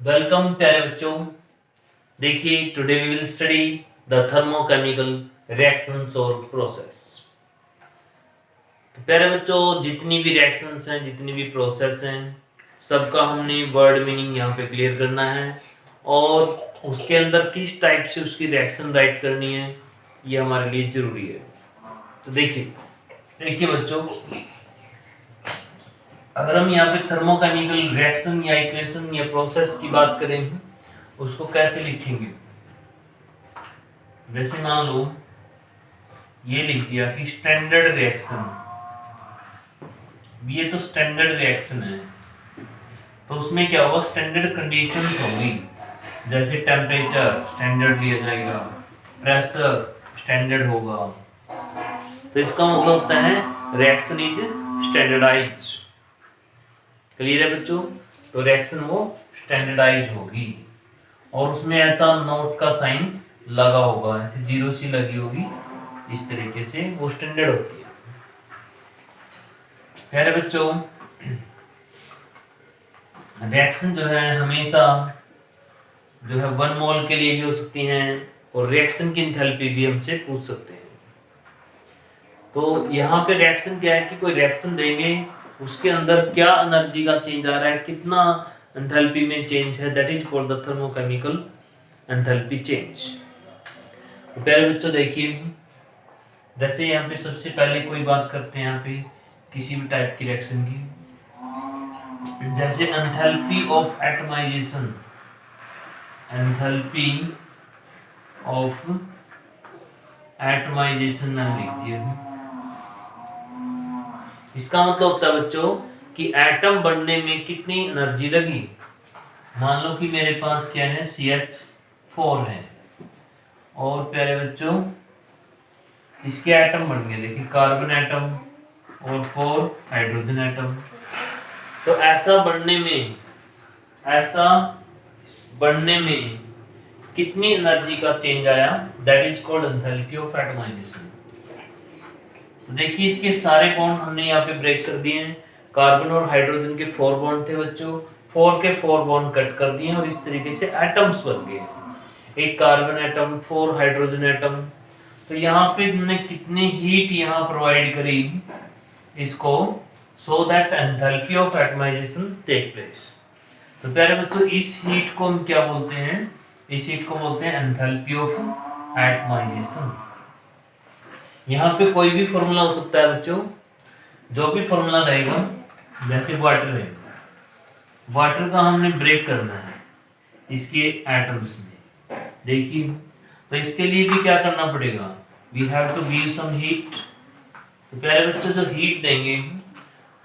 Welcome प्यारे बच्चों। देखिए today we will study the thermochemical reactions और प्रोसेस। तो प्यारे बच्चों, जितनी भी रिएक्शंस हैं, जितनी भी प्रोसेस हैं, सबका हमने वर्ड मीनिंग यहाँ पे क्लियर करना है और उसके अंदर किस टाइप से उसकी रिएक्शन राइट करनी है, ये हमारे लिए जरूरी है। तो देखिए देखिए बच्चों, अगर हम यहाँ पे थर्मोकेमिकल रिएक्शन या इक्वेशन या प्रोसेस की बात करें, उसको कैसे लिखेंगे। जैसे मान लो ये लिख दिया कि स्टैंडर्ड रिएक्शन, ये तो स्टैंडर्ड रिएक्शन है, तो उसमें क्या होगा, स्टैंडर्ड कंडीशंस होगी। जैसे टेम्परेचर स्टैंडर्ड लिया जाएगा, प्रेशर स्टैंडर्ड होगा, तो इसका मतलब होता है रिएक्शन इज स्टैंडर्डाइज। क्लियर है बच्चों? तो रिएक्शन वो स्टैंडर्डाइज होगी और उसमें ऐसा नोट का साइन लगा होगा, ऐसे जीरो सी लगी होगी, इस तरीके से वो स्टैंडर्ड होती है। प्यारे बच्चों, रिएक्शन जो है हमेशा जो है 1 मोल के लिए भी हो सकती हैं और रिएक्शन की एंथैल्पी भी हमसे पूछ सकते हैं। तो यहाँ पे रिएक्शन क्या है कि कोई रिएक्शन देंगे, उसके अंदर क्या एनर्जी का चेंज आ रहा है, कितना एंथैल्पी में चेंज है, that is called the thermochemical enthalpy change. तो प्यारे बच्चों देखिए, जैसे यहाँ पे सबसे पहले कोई बात करते हैं यहाँ पे किसी भी टाइप की रिएक्शन की, जैसे enthalpy of atomisation, enthalpy of atomisation मैंने लिख दिया। इसका मतलब होता है बच्चों कि एटम बनने में कितनी एनर्जी लगी। मान लो कि मेरे पास क्या है, CH4 है और प्यारे बच्चों इसके एटम बन गए, देखिए कार्बन एटम और 4 हाइड्रोजन एटम। तो ऐसा बनने में कितनी एनर्जी का चेंज आया, that is called enthalpy of atomisation. तो देखिए इसके सारे बॉन्ड हमने यहाँ पे ब्रेक कर दिए हैं। कार्बन और हाइड्रोजन के 4 बॉन्ड थे बच्चों, 4 के 4 बॉन्ड कट कर दिए और इस तरीके से एटम्स बन गए, एक कार्बन एटम, 4 हाइड्रोजन एटम। तो यहाँ पे हमने कितनी हीट यहाँ प्रोवाइड करी इसको, so that enthalpy of atomisation take place. तो प्यारे बच्चों इस हीट को हम क्या बोलते हैं, इस हीट को बोलते हैं एंथैल्पी ऑफ एटमाइजेशन। यहाँ पे कोई भी फॉर्मूला हो सकता है बच्चों, जो भी फॉर्मूला रहेगा, जैसे वाटर है, वाटर का हमने ब्रेक करना है इसके एटम्स में, देखिए तो इसके लिए भी क्या करना पड़ेगा, we have to give some heat. तो प्यारे बच्चों जो हीट देंगे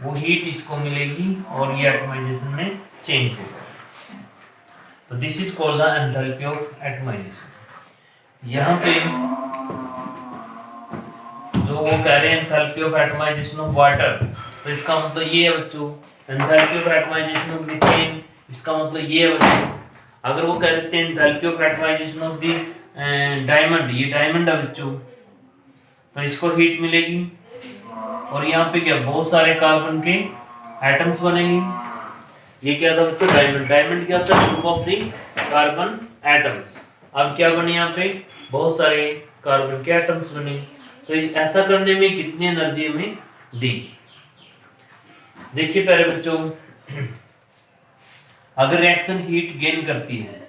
वो हीट इसको मिलेगी और ये एटमाइजेशन में चेंज होगा। तो this is called the enthalpy of atomisation. यहाँ पे जो वो कह रहे हैं enthalpy of atomisation of water, तो इसका मतलब ये है बच्चों, enthalpy of atomisation of methane, इसका मतलब ये है बच्चों। अगर वो कह रहे थे enthalpy of atomisation of the diamond, ये डायमंड है बच्चों, तो इसको हीट मिलेगी और यहाँ पे क्या बहुत सारे कार्बन के एटम्स बनेंगे। ये क्या था बच्चों, डायमंड। डायमंड क्या होता है, group of the carbon atoms. अब क्या बने, यहाँ पे बहुत सारे कार्बन के एटम्स बने। तो ऐसा करने में कितनी एनर्जी हमें दी। देखिए प्यारे बच्चों, अगर रिएक्शन हीट गेन करती है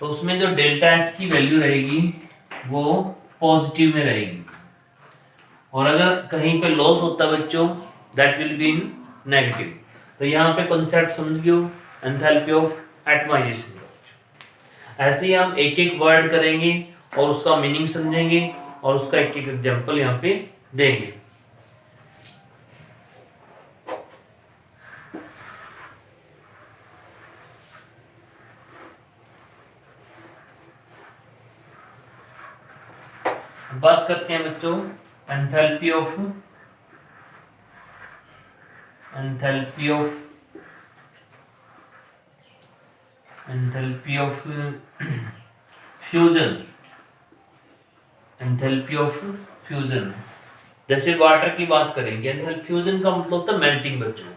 तो उसमें जो डेल्टा H की वैल्यू रहेगी वो पॉजिटिव में रहेगी, और अगर कहीं पे लॉस होता है बच्चों, that will be in negative. तो यहाँ पे कॉन्सेप्ट समझ गए, एंथैल्पी ऑफ एटमाइजेशन। ऐसे ही हम एक एक वर्ड करेंगे और उसका मीनिंग समझेंगे और उसका एक एक एग्जांपल यहाँ पे देंगे। बात करते हैं बच्चों enthalpy of fusion. Enthalpy of fusion, जैसे वाटर की बात करेंगे, एंथैल्पी फ्यूजन का मतलब होता है मेल्टिंग बच्चों।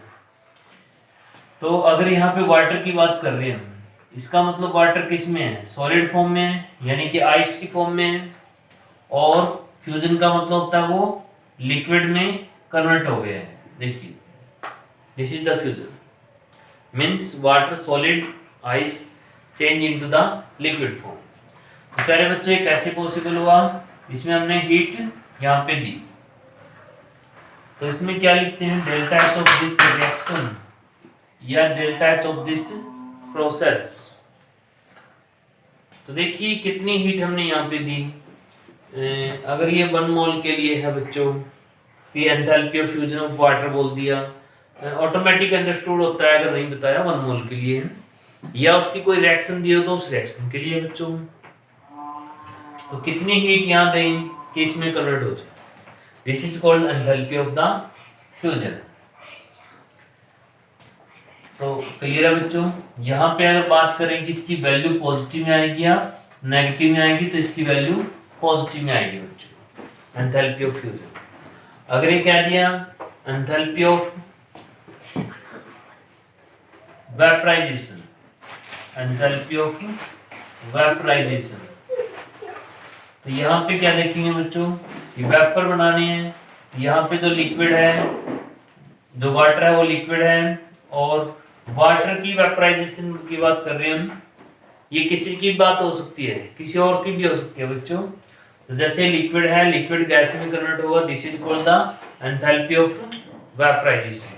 तो अगर यहाँ पे वाटर की बात कर रहे हैं इसका मतलब वाटर किस में है, सॉलिड फॉर्म में है, यानी कि आइस की फॉर्म में है। और फ्यूजन का मतलब होता है वो लिक्विड में कन्वर्ट हो गया है। देखिए this is the fusion means water solid ice change into the liquid form. तो प्यारे बच्चों ये कैसे पॉसिबल हुआ, इसमें हमने हीट यहाँ पे दी, तो इसमें क्या लिखते हैं, delta H of this reaction या delta H of this process. तो देखिए कितनी हीट हमने यहाँ पे दी। अगर ये 1 मोल के लिए है बच्चों, ये enthalpy of fusion of water बोल दिया, ऑटोमेटिक अंडरस्टूड होता है अगर नहीं बताया 1 मोल के लिए है, या उसकी कोई रिएक्शन दी हो तो उस रिएक्शन के लिए बच्चों। तो कितनी हीट यहाँ दें कि इसमें कन्वर्ट हो जाए, this is called enthalpy of the fusion. तो क्लियर है बच्चों। यहाँ पे अगर बात करें कि इसकी वैल्यू पॉजिटिव में आएगी या नेगेटिव में आएगी, तो इसकी वैल्यू पॉजिटिव में आएगी बच्चों, एंथैल्पी ऑफ फ्यूजन। अगर ये कह दिया enthalpy of vaporisation, enthalpy of vaporisation, तो यहाँ पे क्या देखेंगे बच्चों, ये वेपर बनाने हैं। यहाँ पे जो लिक्विड है, जो वाटर है वो लिक्विड है, और वाटर की वेपराइजेशन की बात कर रहे हैं हम। ये किसी की बात हो सकती है, किसी और की भी हो सकती है बच्चों। तो जैसे लिक्विड है, लिक्विड गैस में कन्वर्ट होगा, this is called the enthalpy of vaporisation.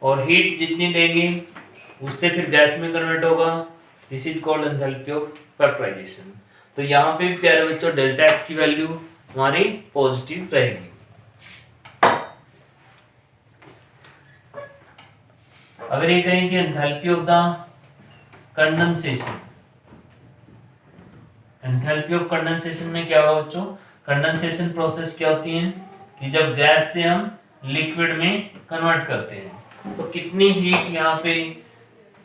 और हीट जितनी देंगे उससे फिर गैस में कन्वर्ट होगा, this is called enthalpy of vaporisation. तो यहाँ पे भी प्यारे बच्चों डेल्टा एच की वैल्यू हमारी पॉजिटिव रहेगी। अगर ये कहें कि enthalpy of the condensation, enthalpy of condensation में क्या होगा बच्चों, कंडेंसेशन प्रोसेस क्या होती है कि जब गैस से हम लिक्विड में कन्वर्ट करते हैं, तो कितनी हीट यहाँ पे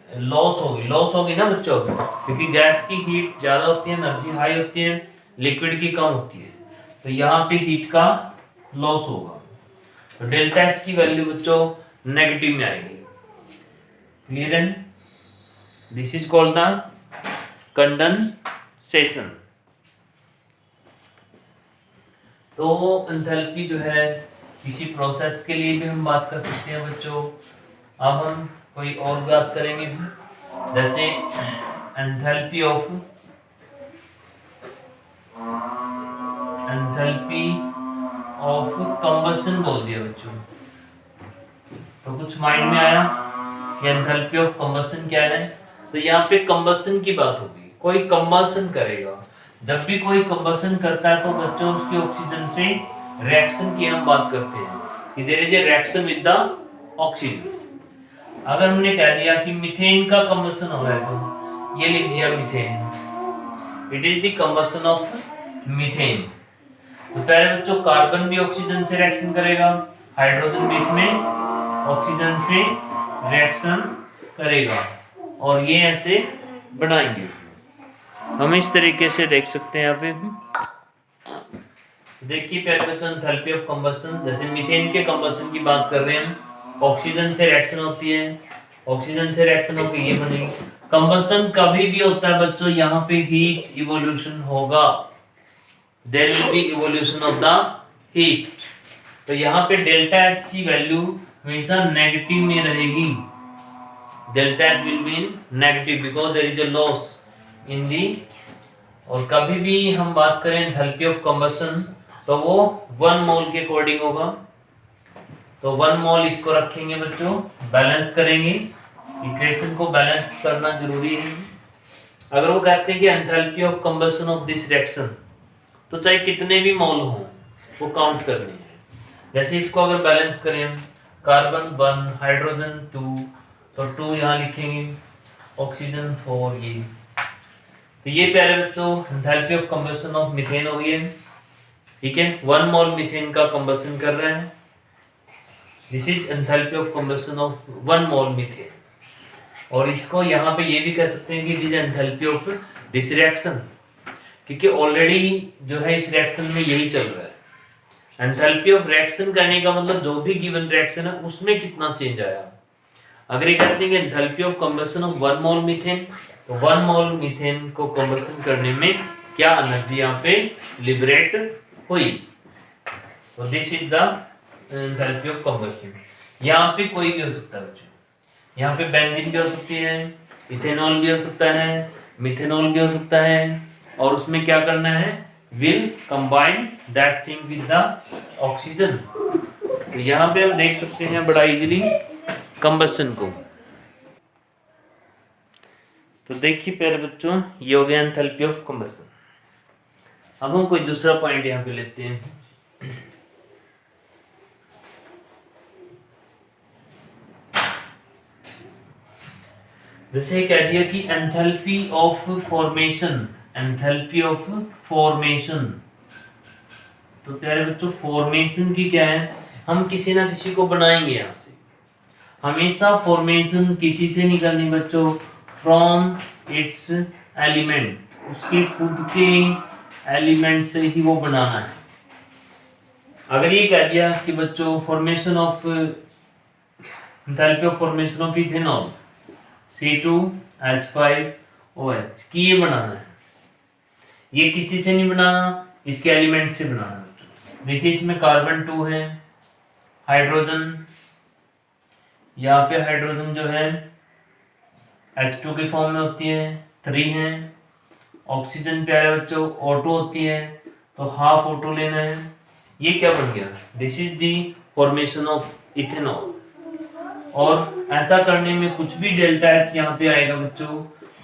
लॉस होगी ना बच्चों, क्योंकि गैस की हीट ज्यादा होती है, एनर्जी हाई होती है, लिक्विड की कम होती है, तो यहाँ पे हीट का लॉस होगा। तो डेल्टा एच की वैल्यू बच्चों नेगेटिव में आएगी। क्लियर है, this is called the condensation. तो एंथैल्पी जो है किसी प्रोसेस के लिए भी हम बात कर सकते हैं बच्चों। अब हम कोई और बात करेंगे, जैसे एंथैल्पी ऑफ कंबशन बोल दिया बच्चों, तो कुछ माइंड में आया कि एंथैल्पी ऑफ कंबशन क्या है। तो यहाँ पे कंबशन की बात होगी, कोई कंबशन करेगा। जब भी कोई कंबशन करता है तो बच्चों उसकी ऑक्सीजन से रिएक्शन की हम बात करते हैं कि there is a reaction with the oxygen. अगर हमने कह दिया कि मीथेन का कंबशन हो रहा है, तो ये लिख दिया methane, it is the combustion of methane. तो पहले बच्चों कार्बन भी ऑक्सीजन से रिएक्शन करेगा, हाइड्रोजन भी इसमें ऑक्सीजन से रिएक्शन करेगा, और ये ऐसे बनाएंगे। हम इस तरीके से देख सकते हैं यहाँ पे। देखिए पहले बच्चों एंथैल्पी ऑफ कंबशन, जैसे मीथेन के कंबशन की बात कर रहे हैं हम, ऑक्सीजन से रिएक्शन होती है, ऑक्सीजन से रिएक्शन होकर ये बनेगी। कंबशन कभी भी होता है बच्चों, यहाँ पे हीट इवोल्यूशन होगा, there will be evolution of the heat. तो यहाँ पे डेल्टा एच की वैल्यू हमेशा नेगेटिव में रहेगी, delta H will be in negative because there is a loss in the. और कभी भी हम बात करें एंथैल्पी ऑफ कंबशन, तो वो 1 मोल के अकॉर्डिंग होगा। तो 1 मोल इसको रखेंगे बच्चों, बैलेंस करेंगे, इक्वेशन को बैलेंस करना जरूरी है। अगर वो कहते हैं कि enthalpy of combustion of this reaction, तो चाहे कितने भी मोल हों वो काउंट करने हैं। जैसे इसको अगर बैलेंस करें हम, कार्बन 1 हाइड्रोजन 2, तो 2 यहाँ लिखेंगे, ऑक्सीजन 4 ये। तो ये प्यारे बच्चों enthalpy of combustion of methane हो गई है। ठीक है, 1 मोल मीथेन का कंबशन कर रहे हैं, this is enthalpy of combustion of 1 mole methane. और इसको यहाँ पे ये भी कह सकते हैं कि this enthalpy of this reaction, क्योंकि ऑलरेडी जो है इस रिएक्शन में यही चल रहा है। एंथैल्पी ऑफ रिएक्शन कहने का मतलब जो भी गिवन रिएक्शन है उसमें कितना चेंज आया। अगर ये कहते हैं कि enthalpy of combustion of 1 mole methane, तो 1 मोल मीथेन को कंबशन करने में क्या एनर्जी यहाँ पे लिबरेट हुई। तो this is the enthalpy of combustion. यहाँ पे कोई भी हो सकता है बच्चों, यहाँ पे बेंजीन भी हो सकती है, इथेनॉल भी हो सकता है, मिथेनॉल भी हो सकता है, और उसमें क्या करना है, will combine that thing with the oxygen. तो यहाँ पे हम देख सकते हैं बड़ा इजीली कंबशन को। तो देखिए प्यारे बच्चों, ये हो गया एंथैल्पी ऑफ कंबशन। अब हम कोई दूसरा पॉइंट यहाँ पे लेते हैं। जैसे कह दिया कि enthalpy of formation, enthalpy of formation. तो प्यारे बच्चों फॉर्मेशन की क्या है, हम किसी ना किसी को बनाएंगे यहाँ से। हमेशा फॉर्मेशन किसी से नहीं करनी बच्चों, फ्रॉम इट्स एलिमेंट, उसके खुद के एलिमेंट से ही वो बनाना है। अगर ये कह दिया कि बच्चों formation of, enthalpy of formation of ethanol C2H5OH की ये बनाना है, ये किसी से नहीं बनाना, इसके एलिमेंट से बनाना है। देखिए इसमें कार्बन 2 है, हाइड्रोजन, यहाँ पे हाइड्रोजन जो है H2 के फॉर्म में होती है, 3 है। ऑक्सीजन प्यारे बच्चों O2 होती है, तो हाफ O2 लेना है। ये क्या बन गया, this is the formation of ethanol. और ऐसा करने में कुछ भी डेल्टा H यहाँ पे आएगा बच्चों,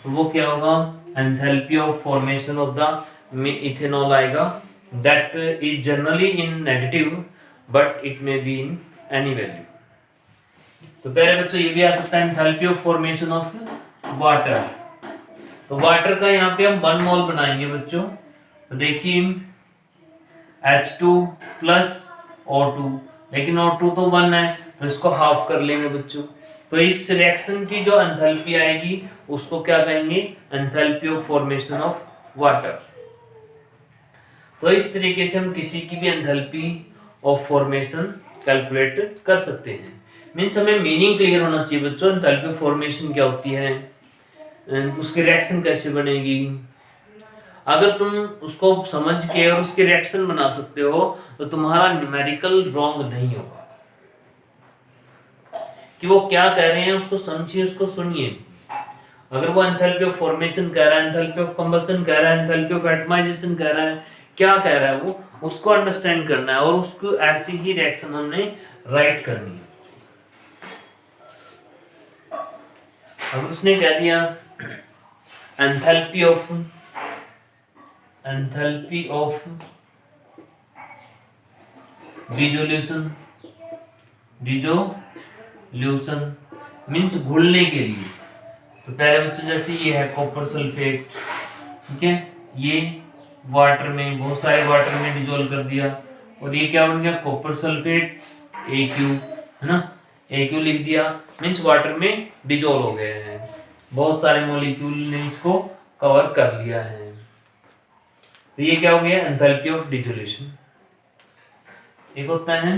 तो वो क्या होगा, enthalpy of formation of the ethanol आएगा। That is generally in negative but it may be in any value. तो पहले बच्चों ये भी आ सकता है enthalpy of formation of water. तो वाटर का यहाँ पे हम 1 मोल बनाएंगे बच्चों। तो देखिए H2 प्लस O2, लेकिन O2 तो 1 है, तो इसको हाफ कर लेंगे बच्चों। तो इस रिएक्शन की जो एंथैल्पी आएगी उसको क्या कहेंगे, enthalpy of formation of water. तो इस तरीके से हम किसी की भी एंथैल्पी ऑफ फॉर्मेशन कैलकुलेट कर सकते हैं। मीन्स हमें मीनिंग क्लियर होना चाहिए बच्चों, एंथैल्पी ऑफ फॉर्मेशन क्या होती है, उसकी रिएक्शन कैसे बनेगी। अगर तुम उसको समझ के और उसके रिएक्शन बना सकते हो तो तुम्हारा न्यूमेरिकल रॉन्ग नहीं होगा। कि वो क्या कह रहे हैं उसको समझिए, उसको सुनिए। अगर वो एंथैल्पी ऑफ फॉर्मेशन कह रहा है, एंथैल्पी ऑफ कंबशन कह रहा है, एंथैल्पी ऑफ एटमाइजेशन कह रहा है, क्या कह रहा है वो, उसको अंडरस्टैंड करना है और उसको ऐसी ही रिएक्शन हमने राइट करनी है। अब उसने कह दिया एंथैल्पी ऑफ डिसोल्यूशन मीन्स घुलने के लिए। तो पहले बच्चों जैसे ये है कॉपर सल्फेट, ठीक है, ये वाटर में, बहुत सारे वाटर में डिजोल्व कर दिया, और ये क्या बन गया, कॉपर सल्फेट AQ, है ना, AQ लिख दिया, मीन्स वाटर में डिजोल्व हो गए हैं, बहुत सारे मॉलिक्यूल ने इसको कवर कर लिया है। तो ये क्या हो गया, एंथैल्पी ऑफ डिसोल्यूशन। एक होता है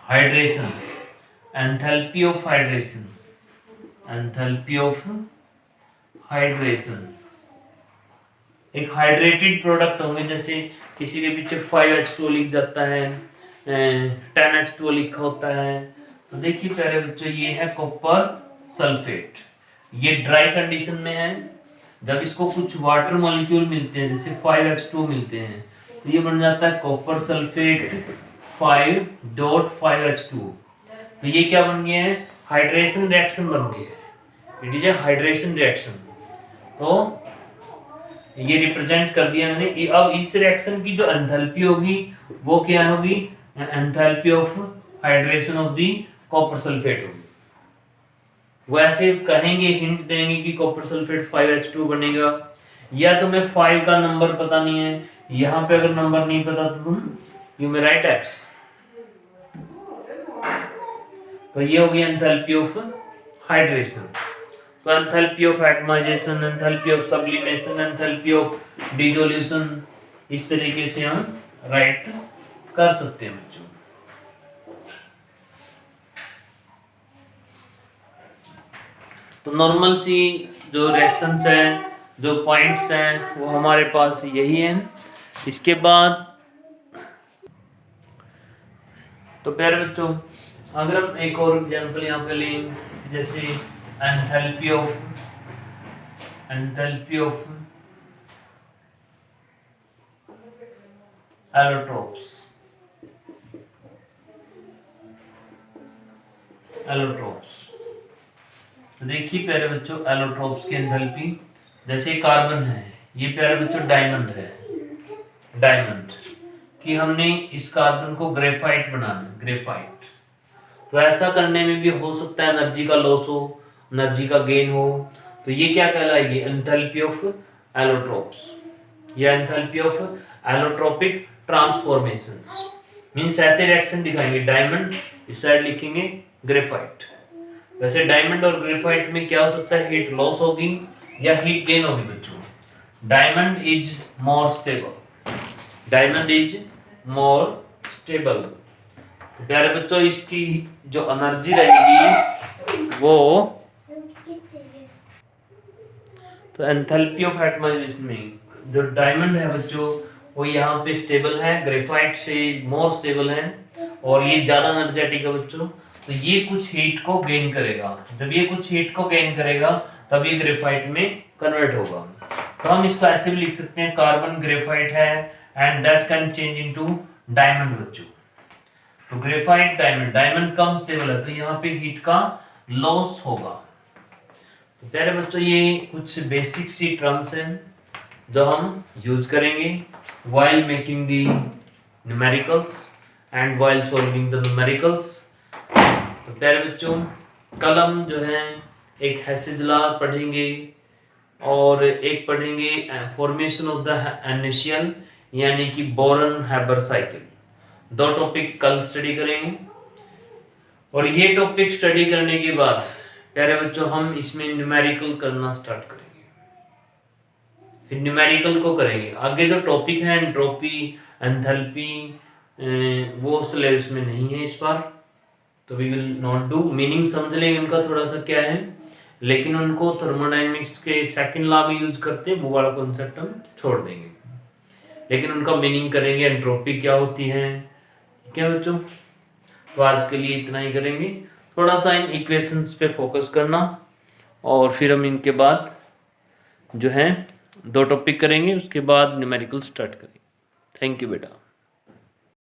hydration, enthalpy of hydration, enthalpy of hydration. एक हाइड्रेटेड प्रोडक्ट होंगे, जैसे किसी के पीछे 5H2 लिख जाता है, 10H2 लिखा होता है। तो देखिए प्यारे बच्चों ये है कॉपर सल्फेट, ये ड्राई कंडीशन में है। जब इसको कुछ वाटर मॉलिक्यूल मिलते हैं जैसे 5H2 मिलते हैं तो ये बन जाता है कॉपर सल्फेट 5.5H2। तो ये क्या बन गया है, हाइड्रेशन रिएक्शन बन गया है, it is a hydration reaction. तो ये रिप्रेजेंट कर दिया मैंने। अब इस रिएक्शन की जो एंथैल्पी होगी वो क्या होगी, enthalpy of hydration of the copper sulphate होगी। वो ऐसे कहेंगे, हिंट देंगे कि कॉपर सल्फेट 5H2 बनेगा, या तुम्हें 5 का नंबर पता नहीं है, यहाँ पे अगर नंबर नहीं पता तो तुम यू मे राइट X। तो ये हो गया एंथैल्पी ऑफ हाइड्रेशन। तो enthalpy of atomisation, enthalpy of sublimation, enthalpy of dissolution, इस तरीके से हम राइट कर सकते हैं बच्चों। तो नॉर्मल सी जो रिएक्शंस हैं, जो पॉइंट्स हैं, वो हमारे पास यही हैं। इसके बाद तो प्यारे बच्चों, अगर हम एक और एग्जांपल यहाँ पे लें, जैसे एंथैल्पी ऑफ एलोट्रोप्स। तो देखिए प्यारे बच्चों, एलोट्रोप्स की एंथैल्पी, जैसे कार्बन है, ये प्यारे बच्चों डायमंड है, डायमंड कि हमने इस कार्बन को ग्रेफाइट बनाना, ग्रेफाइट। तो ऐसा करने में भी हो सकता है एनर्जी का लॉस हो, एनर्जी का गेन हो। तो ये क्या कहलाएगी? एंथैल्पी ऑफ एलोट्रोप्स या enthalpy of allotropic transformations. Means ऐसे रिएक्शन दिखाएंगे, डायमंड इस साइड लिखेंगे ग्रेफाइट। वैसे डायमंड और ग्रेफाइट में क्या हो सकता है? हीट लॉस होगी या हीट गेन होगी बच्चों। Diamond is more stable, diamond is more stable. तो प्यारे बच्चों, इसकी जो एनर्जी रहेगी वो, तो एंथैल्पी ऑफ एटमाइजेशन में जो डायमंड है बच्चों वो यहाँ पे स्टेबल है, ग्रेफाइट से मोर स्टेबल है और ये ज्यादा एनर्जेटिक है बच्चों। तो ये कुछ हीट को गेन करेगा, जब ये कुछ हीट को गेन करेगा तब ये ग्रेफाइट में कन्वर्ट होगा। तो हम इसको ऐसे भी लिख सकते हैं, कार्बन ग्रेफाइट है and that can change into diamond बच्चों। तो ग्रेफाइट डायमंड, डायमंड कम स्टेबल है तो यहाँ पे हीट का लॉस होगा। तो प्यारे बच्चों, ये कुछ बेसिक सी टर्म्स हैं जो हम यूज करेंगे while making the numericals and while solving the numericals। तो प्यारे बच्चों, कलम जो है एक हेसिज लॉ पढ़ेंगे और एक पढ़ेंगे फॉर्मेशन ऑफ द इनिशियल यानी कि बोरन हैबर साइकिल। दो टॉपिक कल स्टडी करेंगे और ये टॉपिक स्टडी करने के बाद प्यारे बच्चों हम इसमें न्यूमेरिकल करना स्टार्ट करेंगे, फिर न्यूमेरिकल को करेंगे। आगे जो टॉपिक है एंट्रोपी, एंथैल्पी, वो सिलेबस में नहीं है इस बार, तो we will not do. Meaning समझ लेंगे उनका थोड़ा सा क्या है, लेकिन उनको थर्मोडायनेमिक्स के सेकंड लॉ में यूज करते हैं, वो वाला कॉन्सेप्ट हम छोड़ देंगे, लेकिन उनका मीनिंग करेंगे। एंट्रोपी क्या होती है, क्या बच्चों? तो आज के लिए इतना ही करेंगे, थोड़ा सा इन इक्वेशंस पे फोकस करना और फिर हम इनके बाद जो है दो टॉपिक करेंगे, उसके बाद न्यूमेरिकल स्टार्ट करेंगे। थैंक यू बेटा।